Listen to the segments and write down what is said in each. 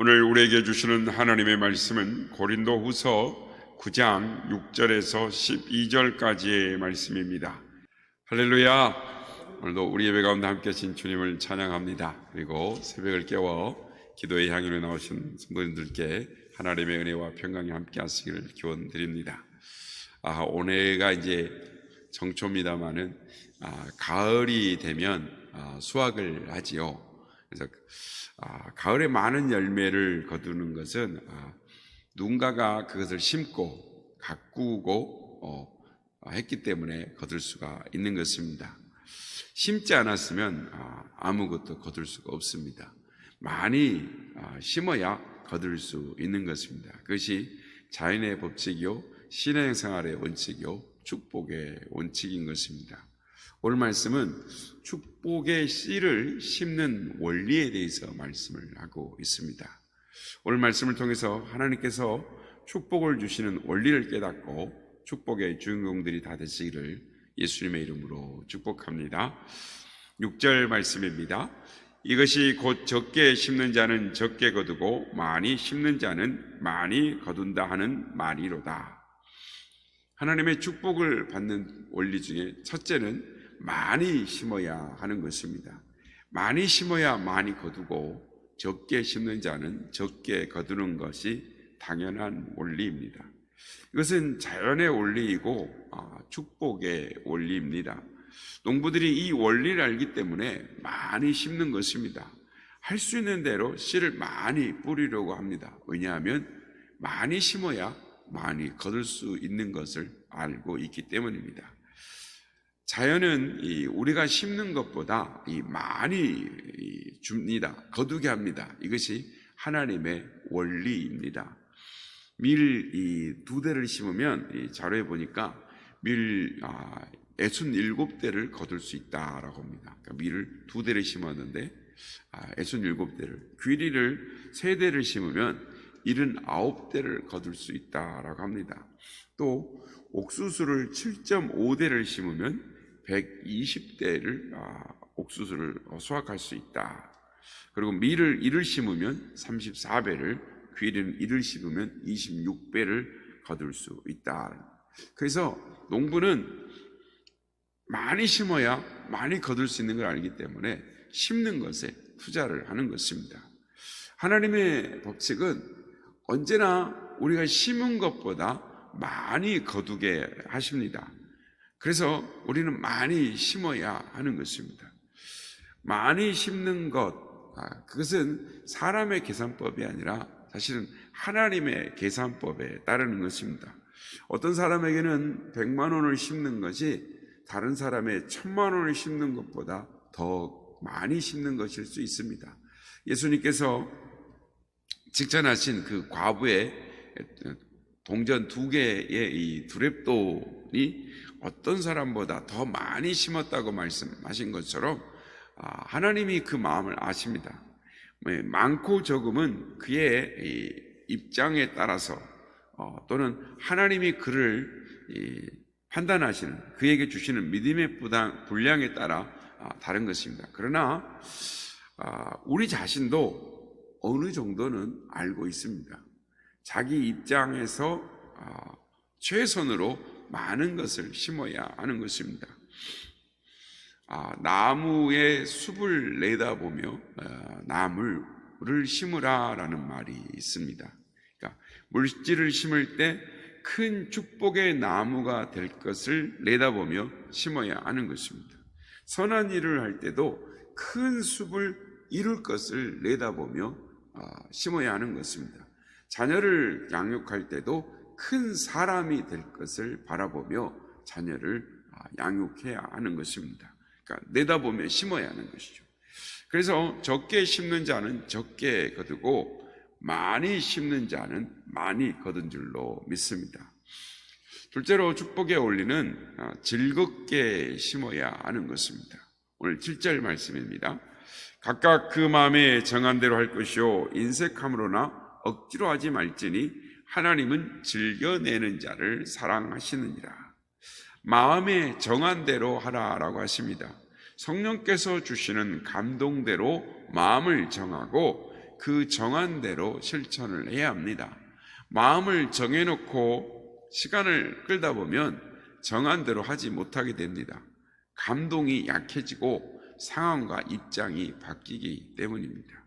오늘 우리에게 주시는 하나님의 말씀은 고린도후서 9장 6절에서 12절까지의 말씀입니다. 할렐루야! 오늘도 우리 예배 가운데 함께 하신 주님을 찬양합니다. 그리고 새벽을 깨워 기도의 향연에 나오신 성도님들께 하나님의 은혜와 평강이 함께 하시기를 기원드립니다. 올해가 이제 정초입니다마는 가을이 되면 수확을 하지요. 그래서 가을에 많은 열매를 거두는 것은 누군가가 그것을 심고 가꾸고 했기 때문에 거둘 수가 있는 것입니다. 심지 않았으면 아무것도 거둘 수가 없습니다. 많이 심어야 거둘 수 있는 것입니다. 그것이 자연의 법칙이요, 신앙생활의 원칙이요, 축복의 원칙인 것입니다. 오늘 말씀은 축복의 씨를 심는 원리에 대해서 말씀을 하고 있습니다. 오늘 말씀을 통해서 하나님께서 축복을 주시는 원리를 깨닫고 축복의 주인공들이 다 되시기를 예수님의 이름으로 축복합니다. 6절 말씀입니다. 이것이 곧 적게 심는 자는 적게 거두고 많이 심는 자는 많이 거둔다 하는 말이로다. 하나님의 축복을 받는 원리 중에 첫째는 많이 심어야 하는 것입니다. 많이 심어야 많이 거두고 적게 심는 자는 적게 거두는 것이 당연한 원리입니다. 이것은 자연의 원리이고 축복의 원리입니다. 농부들이 이 원리를 알기 때문에 많이 심는 것입니다. 할 수 있는 대로 씨를 많이 뿌리려고 합니다. 왜냐하면 많이 심어야 많이 거둘 수 있는 것을 알고 있기 때문입니다. 자연은 우리가 심는 것보다 많이 줍니다. 거두게 합니다. 이것이 하나님의 원리입니다. 밀 2대를 심으면 자료에 보니까 밀 67대를 거둘 수 있다라고 합니다. 그러니까 밀을 2대를 심었는데 67대를, 귀리를 3대를 심으면 79대를 거둘 수 있다라고 합니다. 또 옥수수를 7.5대를 심으면 120대를 옥수수를 수확할 수 있다. 그리고 밀을 1을 심으면 34배를, 귀리는 1을 심으면 26배를 거둘 수 있다. 그래서 농부는 많이 심어야 많이 거둘 수 있는 걸 알기 때문에 심는 것에 투자를 하는 것입니다. 하나님의 법칙은 언제나 우리가 심은 것보다 많이 거두게 하십니다. 그래서 우리는 많이 심어야 하는 것입니다. 많이 심는 것, 그것은 사람의 계산법이 아니라 사실은 하나님의 계산법에 따르는 것입니다. 어떤 사람에게는 100만 원을 심는 것이 다른 사람의 1000만 원을 심는 것보다 더 많이 심는 것일 수 있습니다. 예수님께서 직전하신 그 과부의 동전 2개의 이 두렙돈이 어떤 사람보다 더 많이 심었다고 말씀하신 것처럼 하나님이 그 마음을 아십니다. 많고 적음은 그의 입장에 따라서 또는 하나님이 그를 판단하시는, 그에게 주시는 믿음의 분량에 따라 다른 것입니다. 그러나 우리 자신도 어느 정도는 알고 있습니다. 자기 입장에서 최선으로 많은 것을 심어야 하는 것입니다. 나무의 숲을 내다보며 나무를 심으라라는 말이 있습니다. 그러니까 물질을 심을 때 큰 축복의 나무가 될 것을 내다보며 심어야 하는 것입니다. 선한 일을 할 때도 큰 숲을 이룰 것을 내다보며 심어야 하는 것입니다. 자녀를 양육할 때도 큰 사람이 될 것을 바라보며 자녀를 양육해야 하는 것입니다. 그러니까 내다보며 심어야 하는 것이죠. 그래서 적게 심는 자는 적게 거두고 많이 심는 자는 많이 거둔 줄로 믿습니다. 둘째로 축복의 원리는 즐겁게 심어야 하는 것입니다. 오늘 7절 말씀입니다. 각각 그 마음에 정한 대로 할 것이요 인색함으로나 억지로 하지 말지니 하나님은 즐겨내는 자를 사랑하시느니라. 마음에 정한 대로 하라라고 하십니다. 성령께서 주시는 감동대로 마음을 정하고 그 정한 대로 실천을 해야 합니다. 마음을 정해놓고 시간을 끌다 보면 정한 대로 하지 못하게 됩니다. 감동이 약해지고 상황과 입장이 바뀌기 때문입니다.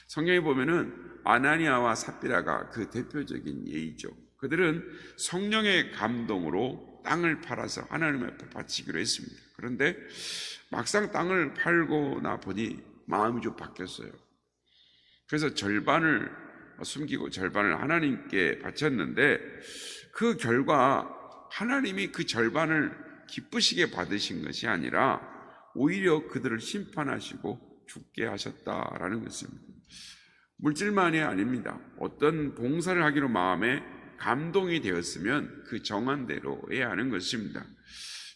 성경에 보면은 아나니아와 삽비라가 그 대표적인 예이죠. 그들은 성령의 감동으로 땅을 팔아서 하나님 앞에 바치기로 했습니다. 그런데 막상 땅을 팔고 나 보니 마음이 좀 바뀌었어요. 그래서 절반을 숨기고 절반을 하나님께 바쳤는데 그 결과 하나님이 그 절반을 기쁘시게 받으신 것이 아니라 오히려 그들을 심판하시고 죽게 하셨다라는 것입니다. 물질만이 아닙니다. 어떤 봉사를 하기로 마음에 감동이 되었으면 그 정한 대로 해야 하는 것입니다.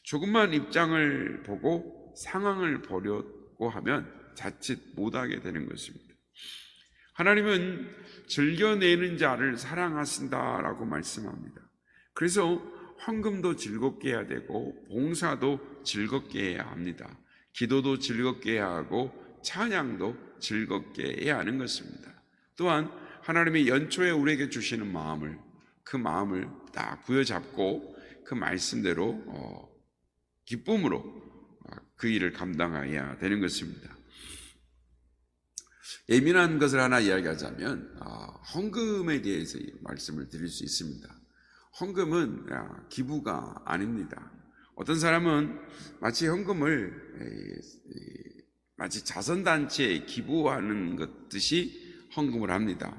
조금만 입장을 보고 상황을 보려고 하면 자칫 못하게 되는 것입니다. 하나님은 즐겨내는 자를 사랑하신다라고 말씀합니다. 그래서 헌금도 즐겁게 해야 되고 봉사도 즐겁게 해야 합니다. 기도도 즐겁게 해야 하고 찬양도 즐겁게 해야 하는 것입니다. 또한 하나님이 연초에 우리에게 주시는 마음을, 그 마음을 딱 부여잡고 그 말씀대로 기쁨으로 그 일을 감당해야 되는 것입니다. 예민한 것을 하나 이야기하자면 헌금에 대해서 말씀을 드릴 수 있습니다. 헌금은 기부가 아닙니다. 어떤 사람은 마치 헌금을 마치 자선단체에 기부하는 것 듯이 헌금을 합니다.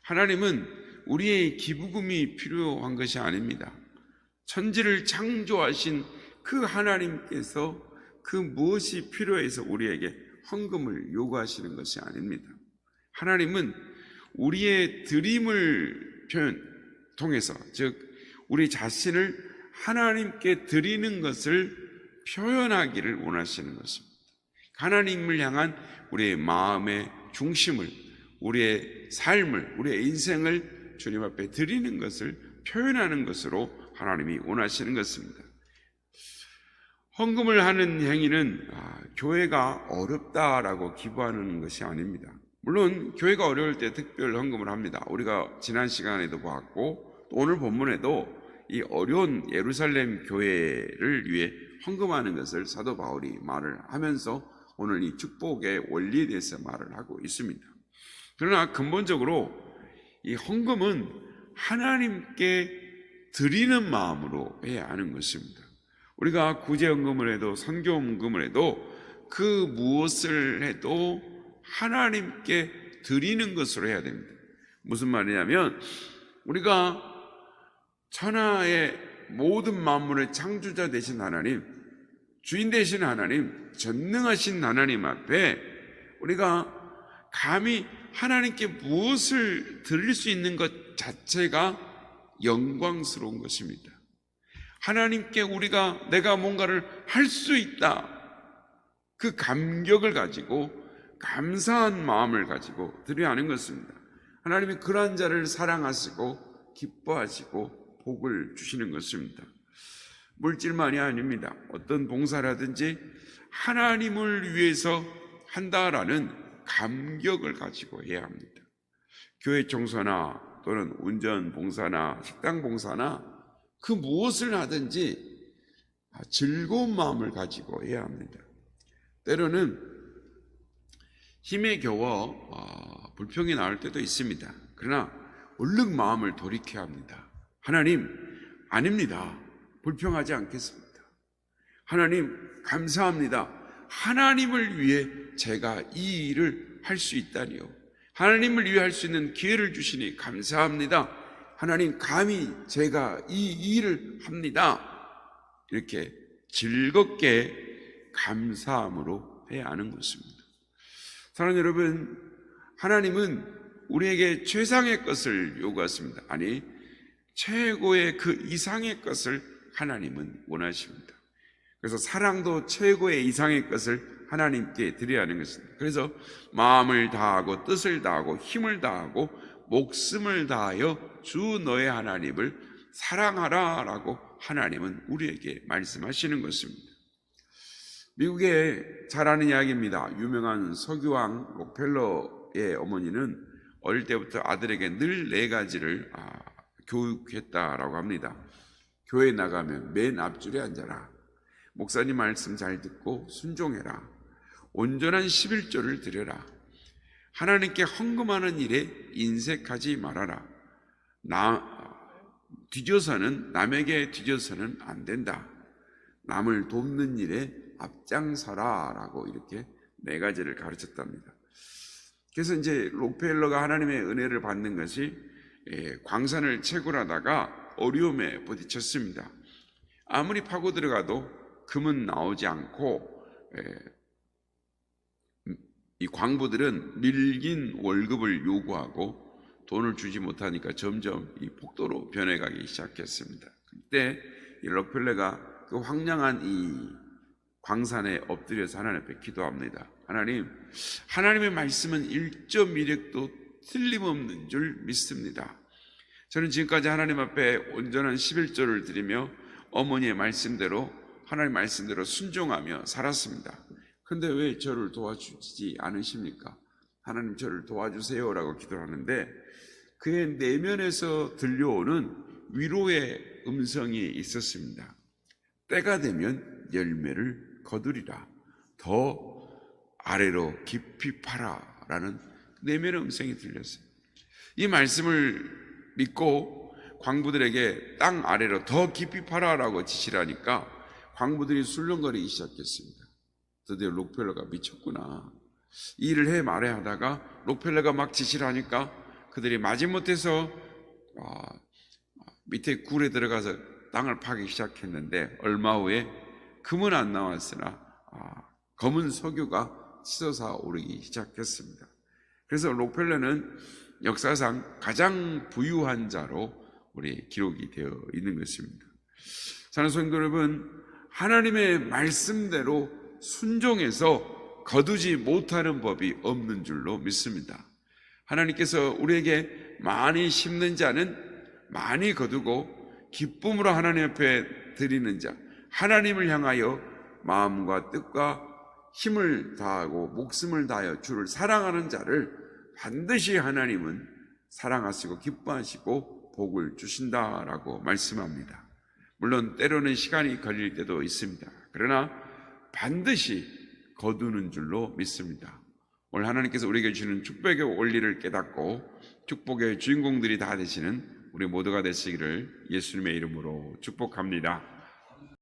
하나님은 우리의 기부금이 필요한 것이 아닙니다. 천지를 창조하신 그 하나님께서 그 무엇이 필요해서 우리에게 헌금을 요구하시는 것이 아닙니다. 하나님은 우리의 드림을 통해서, 즉 우리 자신을 하나님께 드리는 것을 표현하기를 원하시는 것입니다. 하나님을 향한 우리의 마음의 중심을, 우리의 삶을, 우리의 인생을 주님 앞에 드리는 것을 표현하는 것으로 하나님이 원하시는 것입니다. 헌금을 하는 행위는 교회가 어렵다라고 기부하는 것이 아닙니다. 물론 교회가 어려울 때 특별 헌금을 합니다. 우리가 지난 시간에도 보았고 또 오늘 본문에도 이 어려운 예루살렘 교회를 위해 헌금하는 것을 사도 바울이 말을 하면서 오늘 이 축복의 원리에 대해서 말을 하고 있습니다. 그러나 근본적으로 이 헌금은 하나님께 드리는 마음으로 해야 하는 것입니다. 우리가 구제헌금을 해도 선교헌금을 해도 그 무엇을 해도 하나님께 드리는 것으로 해야 됩니다. 무슨 말이냐면 우리가 천하의 모든 만물의 창조자 되신 하나님, 주인 되신 하나님, 전능하신 하나님 앞에 우리가 감히 하나님께 무엇을 드릴 수 있는 것 자체가 영광스러운 것입니다. 하나님께 내가 뭔가를 할 수 있다, 그 감격을 가지고 감사한 마음을 가지고 드려야 하는 것입니다. 하나님이 그러한 자를 사랑하시고 기뻐하시고 복을 주시는 것입니다. 물질만이 아닙니다. 어떤 봉사라든지 하나님을 위해서 한다라는 감격을 가지고 해야 합니다. 교회 청소나 또는 운전 봉사나 식당 봉사나 그 무엇을 하든지 즐거운 마음을 가지고 해야 합니다. 때로는 힘에 겨워 불평이 나올 때도 있습니다. 그러나 얼른 마음을 돌이켜야 합니다. 하나님, 아닙니다. 불평하지 않겠습니다. 하나님, 감사합니다. 하나님을 위해 제가 이 일을 할 수 있다니요. 하나님을 위해 할 수 있는 기회를 주시니 감사합니다. 하나님, 감히 제가 이 일을 합니다. 이렇게 즐겁게 감사함으로 해야 하는 것입니다. 사랑하는 여러분, 하나님은 우리에게 최상의 것을 요구하십니다. 아니, 최고의 그 이상의 것을 하나님은 원하십니다. 그래서 사랑도 최고의 이상의 것을 하나님께 드려야 하는 것입니다. 그래서 마음을 다하고 뜻을 다하고 힘을 다하고 목숨을 다하여 주 너의 하나님을 사랑하라 라고 하나님은 우리에게 말씀하시는 것입니다. 미국에 잘 아는 이야기입니다. 유명한 석유왕 록펠러 야곱의 어머니는 어릴 때부터 아들에게 늘 4가지를 교육했다라고 합니다. 교회 나가면 맨 앞줄에 앉아라. 목사님 말씀 잘 듣고 순종해라. 온전한 11조를 드려라. 하나님께 헌금하는 일에 인색하지 말아라. 남에게 뒤져서는 안 된다. 남을 돕는 일에 앞장서라 라고 이렇게 4가지를 가르쳤답니다. 그래서 이제 록펠러가 하나님의 은혜를 받는 것이 광산을 채굴하다가 어려움에 부딪혔습니다. 아무리 파고 들어가도 금은 나오지 않고 이 광부들은 밀긴 월급을 요구하고 돈을 주지 못하니까 점점 이 폭도로 변해가기 시작했습니다. 그때 이 록펠러가 그 황량한 이 광산에 엎드려서 하나님 앞에 기도합니다. 하나님의 말씀은 1.1획도 틀림없는 줄 믿습니다. 저는 지금까지 하나님 앞에 온전한 11조를 드리며 어머니의 말씀대로 하나님 말씀대로 순종하며 살았습니다. 근데 왜 저를 도와주지 않으십니까? 하나님 저를 도와주세요라고 기도하는데 그의 내면에서 들려오는 위로의 음성이 있었습니다. 때가 되면 열매를 거두리라. 더 아래로 깊이 파라 라는 내면의 음성이 들렸어요. 이 말씀을 믿고 광부들에게 땅 아래로 더 깊이 파라 라고 지시를 하니까 광부들이 술렁거리기 시작했습니다. 드디어 록펠러가 미쳤구나. 이 일을 해 말해야 하다가 록펠러가 막 지시를 하니까 그들이 마지못해서 밑에 굴에 들어가서 땅을 파기 시작했는데 얼마 후에 금은 안 나왔으나 검은 석유가 치솟아 오르기 시작했습니다. 그래서 록펠러는 역사상 가장 부유한 자로 우리 기록이 되어 있는 것입니다. 사랑하는 성도 여러분, 하나님의 말씀대로 순종해서 거두지 못하는 법이 없는 줄로 믿습니다. 하나님께서 우리에게 많이 심는 자는 많이 거두고 기쁨으로 하나님 앞에 드리는 자, 하나님을 향하여 마음과 뜻과 힘을 다하고 목숨을 다하여 주를 사랑하는 자를 반드시 하나님은 사랑하시고 기뻐하시고 복을 주신다라고 말씀합니다. 물론 때로는 시간이 걸릴 때도 있습니다. 그러나 반드시 거두는 줄로 믿습니다. 오늘 하나님께서 우리에게 주시는 축복의 원리를 깨닫고 축복의 주인공들이 다 되시는 우리 모두가 되시기를 예수님의 이름으로 축복합니다.